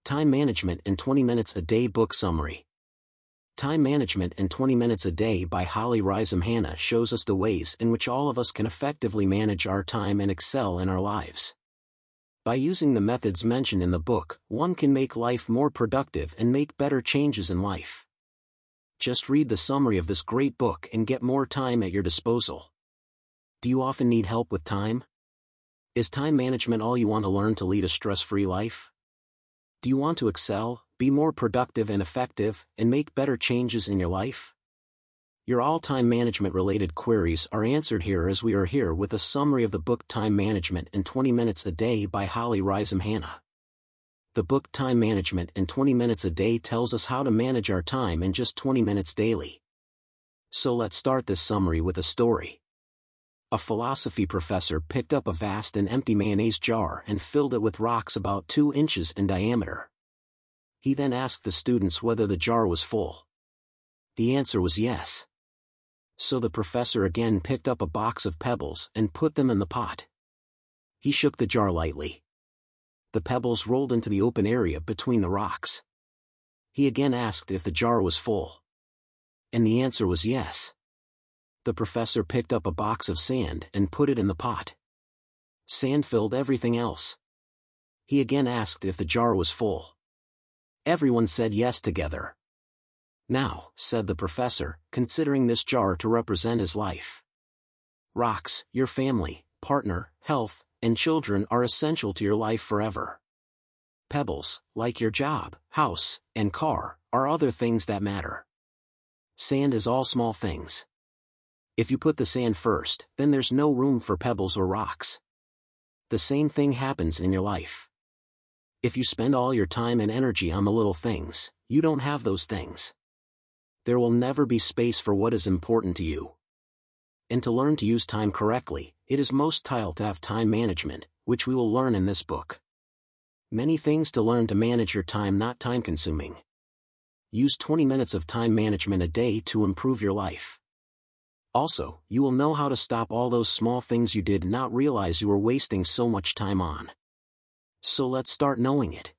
Time Management in 20 Minutes a Day Book Summary. Time Management in 20 Minutes a Day by Holly Reisem Hanna shows us the ways in which all of us can effectively manage our time and excel in our lives. By using the methods mentioned in the book, one can make life more productive and make better changes in life. Just read the summary of this great book and get more time at your disposal. Do you often need help with time? Is time management all you want to learn to lead a stress-free life? Do you want to excel, be more productive and effective, and make better changes in your life? Your all time management related queries are answered here, as we are here with a summary of the book Time Management in 20 Minutes a Day by Holly Reisem Hanna. The book Time Management in 20 Minutes a Day tells us how to manage our time in just 20 minutes daily. So let's start this summary with a story. A philosophy professor picked up a vast and empty mayonnaise jar and filled it with rocks about 2 inches in diameter. He then asked the students whether the jar was full. The answer was yes. So the professor again picked up a box of pebbles and put them in the pot. He shook the jar lightly. The pebbles rolled into the open area between the rocks. He again asked if the jar was full. And the answer was yes. The professor picked up a box of sand and put it in the pot. Sand filled everything else. He again asked if the jar was full. Everyone said yes together. Now, said the professor, considering this jar to represent his life. Rocks, your family, partner, health, and children are essential to your life forever. Pebbles, like your job, house, and car, are other things that matter. Sand is all small things. If you put the sand first, then there's no room for pebbles or rocks. The same thing happens in your life. If you spend all your time and energy on the little things, you don't have those things. There will never be space for what is important to you. And to learn to use time correctly, it is most vital to have time management, which we will learn in this book. Many things to learn to manage your time, not time-consuming. Use 20 minutes of time management a day to improve your life. Also, you will know how to stop all those small things you did not realize you were wasting so much time on. So let's start knowing it.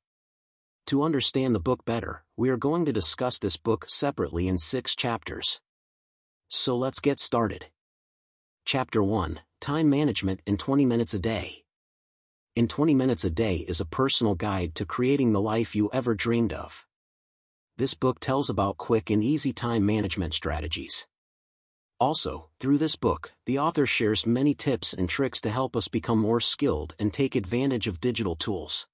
To understand the book better, we are going to discuss this book separately in 6 chapters. So let's get started. Chapter 1, Time Management in 20 Minutes a Day. In 20 Minutes a Day is a personal guide to creating the life you ever dreamed of. This book tells about quick and easy time management strategies. Also, through this book, the author shares many tips and tricks to help us become more skilled and take advantage of digital tools.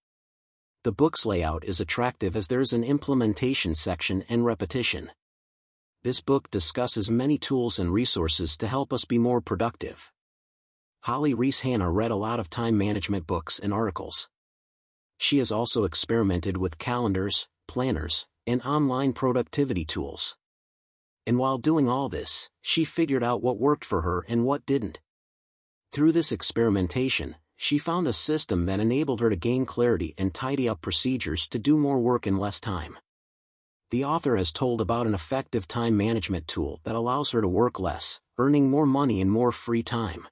The book's layout is attractive as there is an implementation section and repetition. This book discusses many tools and resources to help us be more productive. Holly Reisem Hanna read a lot of time management books and articles. She has also experimented with calendars, planners, and online productivity tools. And while doing all this, she figured out what worked for her and what didn't. Through this experimentation, she found a system that enabled her to gain clarity and tidy up procedures to do more work in less time. The author has told about an effective time management tool that allows her to work less, earning more money and more free time.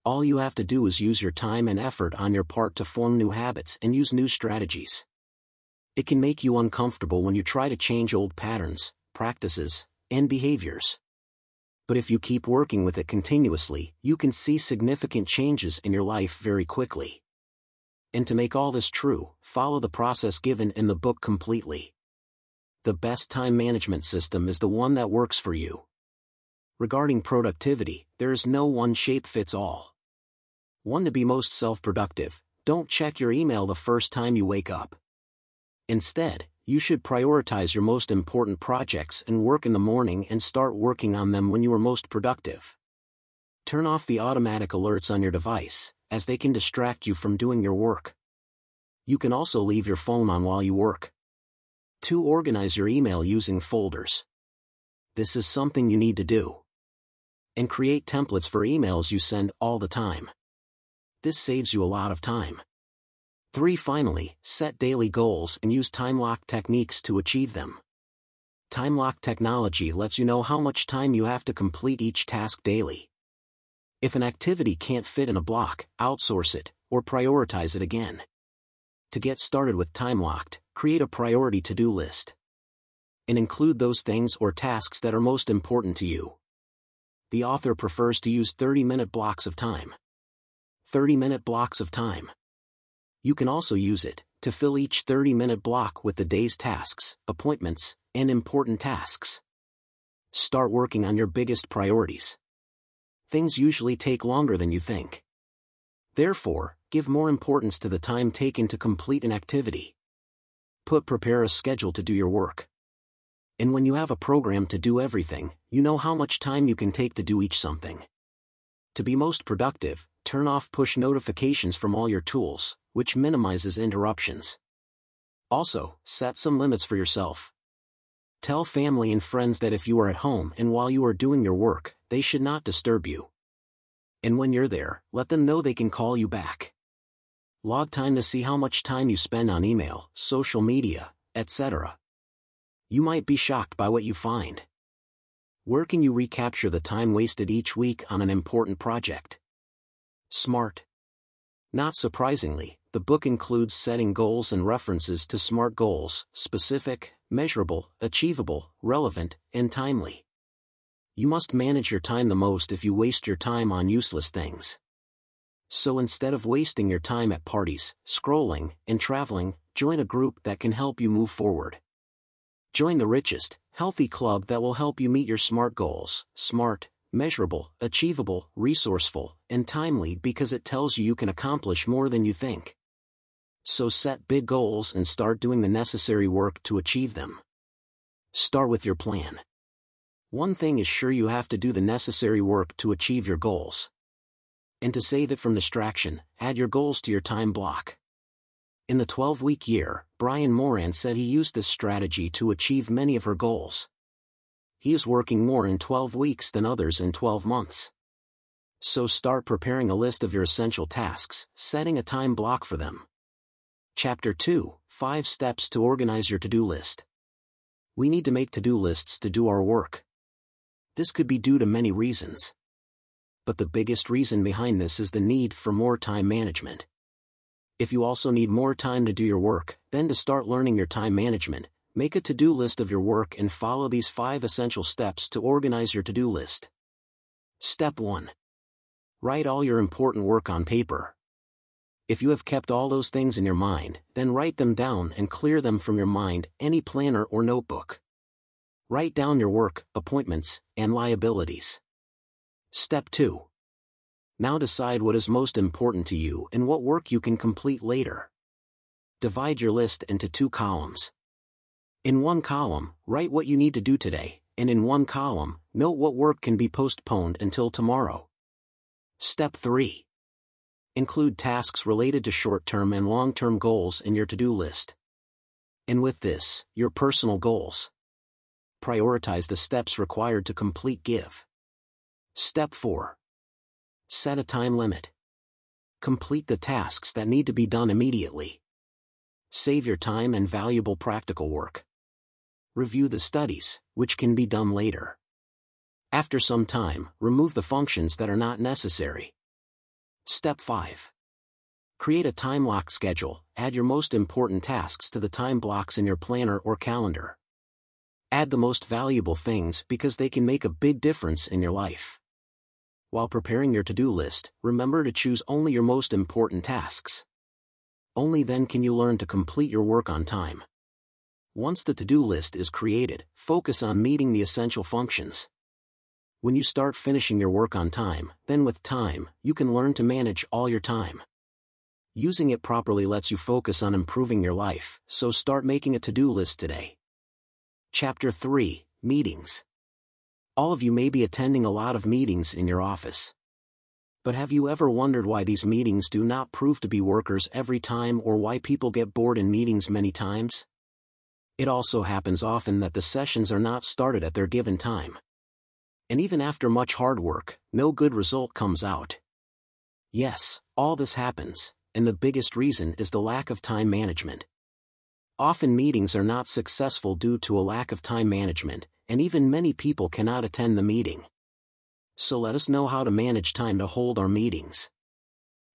All you have to do is use your time and effort on your part to form new habits and use new strategies. It can make you uncomfortable when you try to change old patterns, practices, and behaviors. But if you keep working with it continuously, you can see significant changes in your life very quickly. And to make all this true, follow the process given in the book completely. The best time management system is the one that works for you. Regarding productivity, there is no one shape fits all. 1. To be most self-productive, don't check your email the first time you wake up. Instead, you should prioritize your most important projects and work in the morning and start working on them when you are most productive. Turn off the automatic alerts on your device, as they can distract you from doing your work. You can also leave your phone on while you work. 2. Organize your email using folders. This is something you need to do. And create templates for emails you send all the time. This saves you a lot of time. 3. Finally, set daily goals and use time lock techniques to achieve them. Time lock technology lets you know how much time you have to complete each task daily. If an activity can't fit in a block, outsource it, or prioritize it again. To get started with time locked, create a priority to-do list. And include those things or tasks that are most important to you. The author prefers to use 30-minute blocks of time. 30-minute blocks of time. You can also use it to fill each 30-minute block with the day's tasks, appointments, and important tasks. Start working on your biggest priorities. Things usually take longer than you think. Therefore, give more importance to the time taken to complete an activity. Prepare a schedule to do your work. And when you have a program to do everything, you know how much time you can take to do each something. To be most productive, turn off push notifications from all your tools, which minimizes interruptions. Also, set some limits for yourself. Tell family and friends that if you are at home and while you are doing your work, they should not disturb you. And when you're there, let them know they can call you back. Log time to see how much time you spend on email, social media, etc. You might be shocked by what you find. Where can you recapture the time wasted each week on an important project? SMART. Not surprisingly, the book includes setting goals and references to SMART goals: specific, measurable, achievable, relevant, and timely. You must manage your time the most if you waste your time on useless things. So instead of wasting your time at parties, scrolling, and traveling, join a group that can help you move forward. Join the richest, healthy club that will help you meet your SMART goals: smart, measurable, achievable, resourceful, and timely, because it tells you you can accomplish more than you think. So set big goals and start doing the necessary work to achieve them. Start with your plan. One thing is sure: you have to do the necessary work to achieve your goals. And to save it from distraction, add your goals to your time block. In the 12-week year, Brian Moran said he used this strategy to achieve many of her goals. He is working more in 12 weeks than others in 12 months. So start preparing a list of your essential tasks, setting a time block for them. Chapter 2: 5 Steps to Organize Your To-Do List. We need to make to-do lists to do our work. This could be due to many reasons. But the biggest reason behind this is the need for more time management. If you also need more time to do your work, then to start learning your time management, make a to-do list of your work and follow these 5 essential steps to organize your to-do list. Step 1. Write all your important work on paper. If you have kept all those things in your mind, then write them down and clear them from your mind, any planner or notebook. Write down your work, appointments, and liabilities. Step 2. Now decide what is most important to you and what work you can complete later. Divide your list into 2 columns. In one column, write what you need to do today, and in one column, note what work can be postponed until tomorrow. Step 3. Include tasks related to short-term and long-term goals in your to-do list. And with this, your personal goals. Prioritize the steps required to complete give. Step 4. Set a time limit. Complete the tasks that need to be done immediately. Save your time and valuable practical work. Review the studies, which can be done later. After some time, remove the functions that are not necessary. Step 5. Create a time lock schedule. Add your most important tasks to the time blocks in your planner or calendar. Add the most valuable things because they can make a big difference in your life. While preparing your to-do list, remember to choose only your most important tasks. Only then can you learn to complete your work on time. Once the to-do list is created, focus on meeting the essential functions. When you start finishing your work on time, then with time, you can learn to manage all your time. Using it properly lets you focus on improving your life, so start making a to-do list today. Chapter 3: Meetings. All of you may be attending a lot of meetings in your office. But have you ever wondered why these meetings do not prove to be workers every time, or why people get bored in meetings many times? It also happens often that the sessions are not started at their given time. And even after much hard work, no good result comes out. Yes, all this happens, and the biggest reason is the lack of time management. Often meetings are not successful due to a lack of time management, and even many people cannot attend the meeting. So let us know how to manage time to hold our meetings.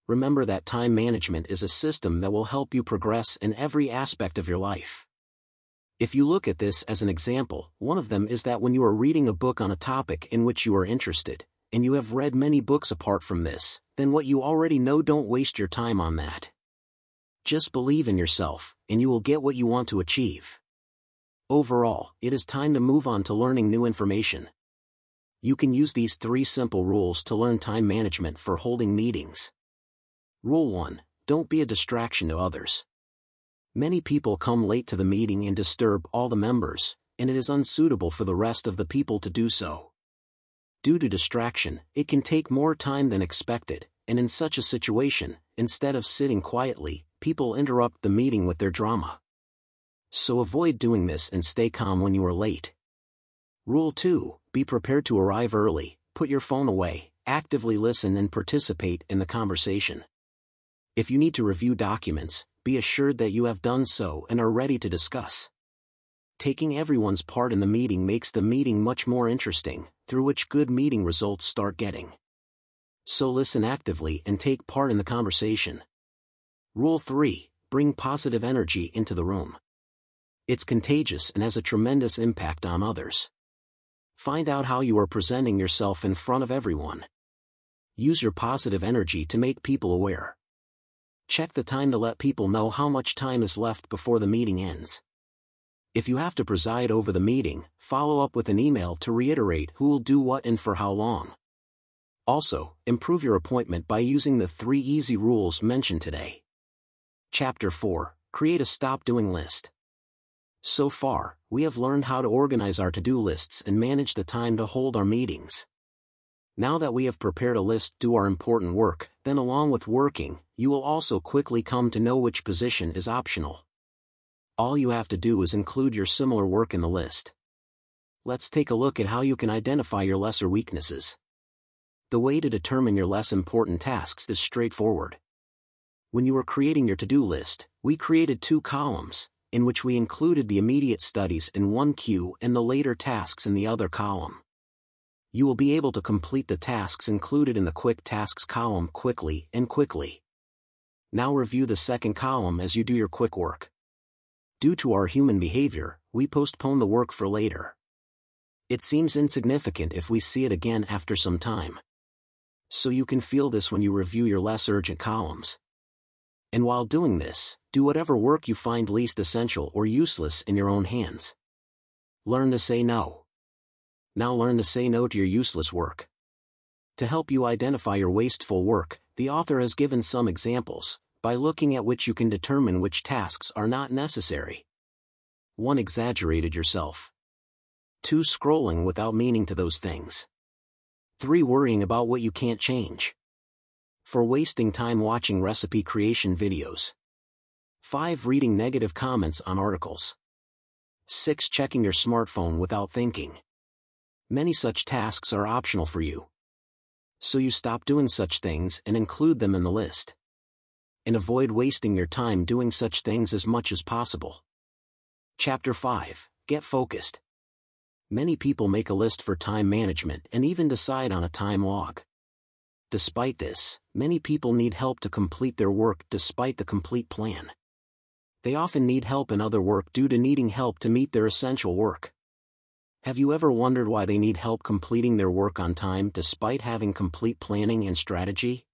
remember that time management is a system that will help you progress in every aspect of your life. If you look at this as an example, one of them is that when you are reading a book on a topic in which you are interested, and you have read many books apart from this, then what you already know, don't waste your time on that. Just believe in yourself, and you will get what you want to achieve. Overall, it is time to move on to learning new information. You can use these 3 simple rules to learn time management for holding meetings. Rule 1. Don't be a distraction to others. Many people come late to the meeting and disturb all the members, and it is unsuitable for the rest of the people to do so. Due to distraction, it can take more time than expected, and in such a situation, instead of sitting quietly, people interrupt the meeting with their drama. So avoid doing this and stay calm when you are late. Rule 2. Be prepared to arrive early, put your phone away, actively listen and participate in the conversation. If you need to review documents, be assured that you have done so and are ready to discuss. Taking everyone's part in the meeting makes the meeting much more interesting, through which good meeting results start getting. So listen actively and take part in the conversation. Rule 3. Bring positive energy into the room. It's contagious and has a tremendous impact on others. Find out how you are presenting yourself in front of everyone. Use your positive energy to make people aware. Check the time to let people know how much time is left before the meeting ends. If you have to preside over the meeting, follow up with an email to reiterate who will do what and for how long. Also, improve your appointment by using the 3 easy rules mentioned today. Chapter 4. Create a stop doing list. So far, we have learned how to organize our to-do lists and manage the time to hold our meetings. Now that we have prepared a list to do our important work, then along with working, you will also quickly come to know which position is optional. All you have to do is include your similar work in the list. Let's take a look at how you can identify your lesser weaknesses. The way to determine your less important tasks is straightforward. When you were creating your to-do list, we created 2 columns, in which we included the immediate studies in one queue and the later tasks in the other column. You will be able to complete the tasks included in the quick tasks column quickly. Now review the second column as you do your quick work. Due to our human behavior, we postpone the work for later. It seems insignificant if we see it again after some time. So you can feel this when you review your less urgent columns. And while doing this, do whatever work you find least essential or useless in your own hands. Learn to say no. Now learn to say no to your useless work. To help you identify your wasteful work, the author has given some examples, by looking at which you can determine which tasks are not necessary. 1. Exaggerated yourself. 2. Scrolling without meaning to those things. 3. Worrying about what you can't change. 4. Wasting time watching recipe creation videos. 5. Reading negative comments on articles. 6. Checking your smartphone without thinking. Many such tasks are optional for you. So you stop doing such things and include them in the list. And avoid wasting your time doing such things as much as possible. Chapter 5. Get focused. Many people make a list for time management and even decide on a time log. Despite this, many people need help to complete their work despite the complete plan. They often need help in other work due to needing help to meet their essential work. Have you ever wondered why they need help completing their work on time despite having complete planning and strategy?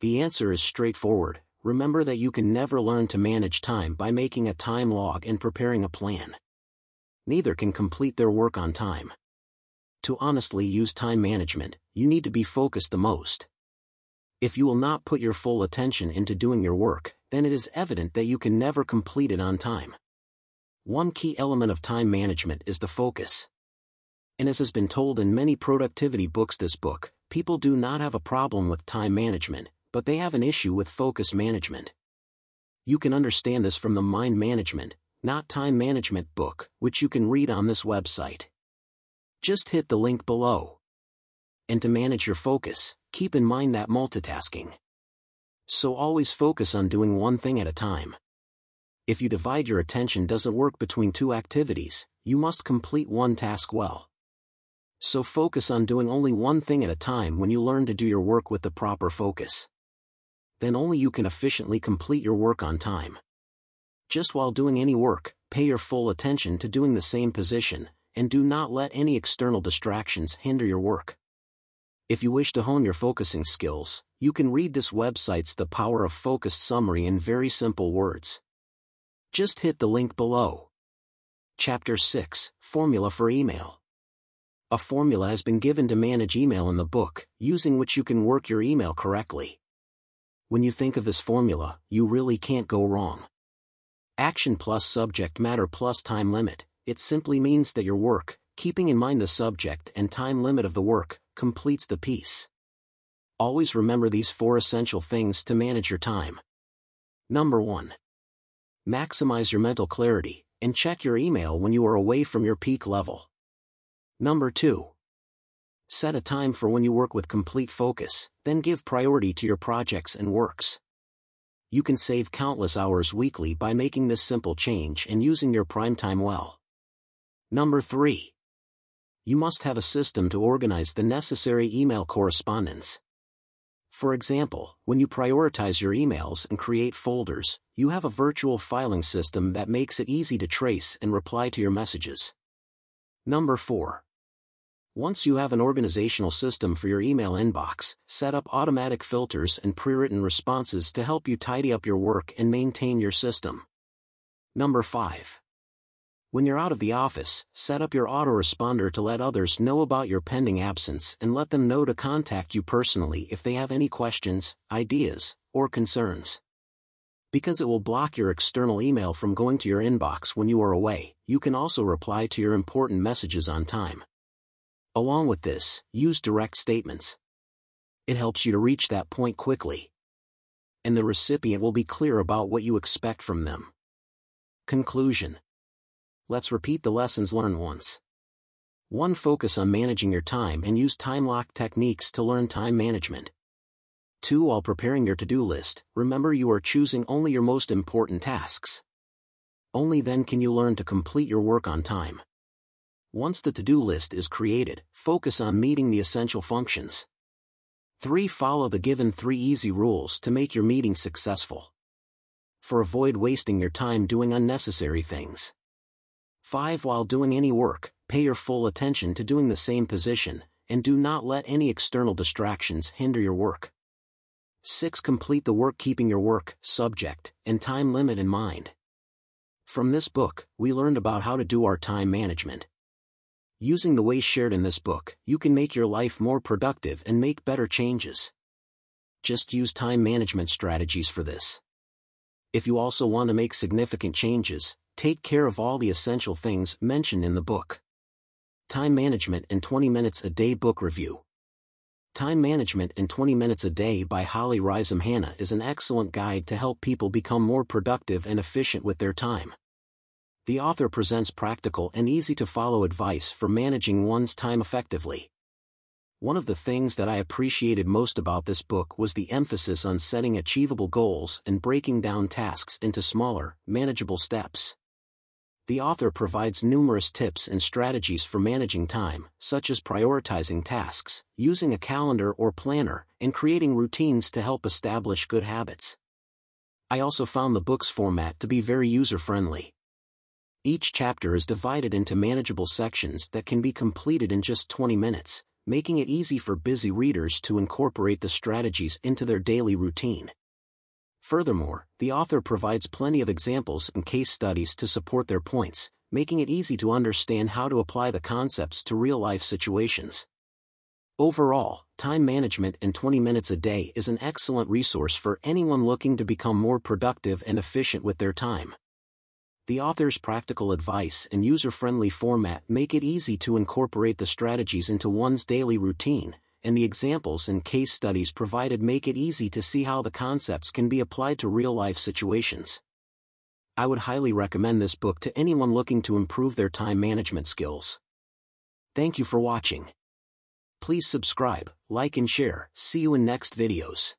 The answer is straightforward. Remember that you can never learn to manage time by making a time log and preparing a plan. Neither can complete their work on time. To honestly use time management, you need to be focused the most. If you will not put your full attention into doing your work, then it is evident that you can never complete it on time. One key element of time management is the focus. And as has been told in many productivity books, this book, people do not have a problem with time management, but they have an issue with focus management. You can understand this from the Mind Management, Not Time Management book, which you can read on this website. Just hit the link below. And to manage your focus, keep in mind that multitasking. So always focus on doing one thing at a time. If you divide your attention doesn't work between 2 activities, you must complete one task well. So focus on doing only one thing at a time when you learn to do your work with the proper focus. then only you can efficiently complete your work on time. Just while doing any work, pay your full attention to doing the same position, and do not let any external distractions hinder your work. If you wish to hone your focusing skills, you can read this website's The Power of Focus summary in very simple words. Just hit the link below. Chapter 6, Formula for Email. A formula has been given to manage email in the book, using which you can work your email correctly. When you think of this formula, you really can't go wrong. Action plus subject matter plus time limit. It simply means that your work, keeping in mind the subject and time limit of the work, completes the piece. Always remember these 4 essential things to manage your time. Number 1. Maximize your mental clarity, and check your email when you are away from your peak level. Number 2. Set a time for when you work with complete focus, then give priority to your projects and works. You can save countless hours weekly by making this simple change and using your prime time well. Number 3. You must have a system to organize the necessary email correspondence. For example, when you prioritize your emails and create folders, you have a virtual filing system that makes it easy to trace and reply to your messages. Number 4. Once you have an organizational system for your email inbox, set up automatic filters and pre-written responses to help you tidy up your work and maintain your system. Number 5. When you're out of the office, set up your autoresponder to let others know about your pending absence and let them know to contact you personally if they have any questions, ideas, or concerns. Because it will block your external email from going to your inbox when you are away, you can also reply to your important messages on time. Along with this, use direct statements. It helps you to reach that point quickly, and the recipient will be clear about what you expect from them. Conclusion. Let's repeat the lessons learned once. 1. Focus on managing your time and use time lock techniques to learn time management. 2. While preparing your to-do list, remember you are choosing only your most important tasks. Only then can you learn to complete your work on time. Once the to-do list is created, focus on meeting the essential functions. 3. Follow the given 3 easy rules to make your meeting successful. 4. Avoid wasting your time doing unnecessary things. 5. While doing any work, pay your full attention to doing the same position, and do not let any external distractions hinder your work. 6. Complete the work keeping your work, subject, and time limit in mind. From this book, we learned about how to do our time management. Using the ways shared in this book, you can make your life more productive and make better changes. Just use time management strategies for this. If you also want to make significant changes, take care of all the essential things mentioned in the book. Time Management in 20 Minutes a Day Book Review. Time Management in 20 Minutes a Day by Holly Reisem Hanna is an excellent guide to help people become more productive and efficient with their time. The author presents practical and easy-to-follow advice for managing one's time effectively. One of the things that I appreciated most about this book was the emphasis on setting achievable goals and breaking down tasks into smaller, manageable steps. The author provides numerous tips and strategies for managing time, such as prioritizing tasks, using a calendar or planner, and creating routines to help establish good habits. I also found the book's format to be very user-friendly. Each chapter is divided into manageable sections that can be completed in just 20 minutes, making it easy for busy readers to incorporate the strategies into their daily routine. Furthermore, the author provides plenty of examples and case studies to support their points, making it easy to understand how to apply the concepts to real-life situations. Overall, Time Management in 20 Minutes a Day is an excellent resource for anyone looking to become more productive and efficient with their time. The author's practical advice and user-friendly format make it easy to incorporate the strategies into one's daily routine, and the examples and case studies provided make it easy to see how the concepts can be applied to real-life situations. I would highly recommend this book to anyone looking to improve their time management skills. Thank you for watching. Please subscribe, like and share. See you in next videos.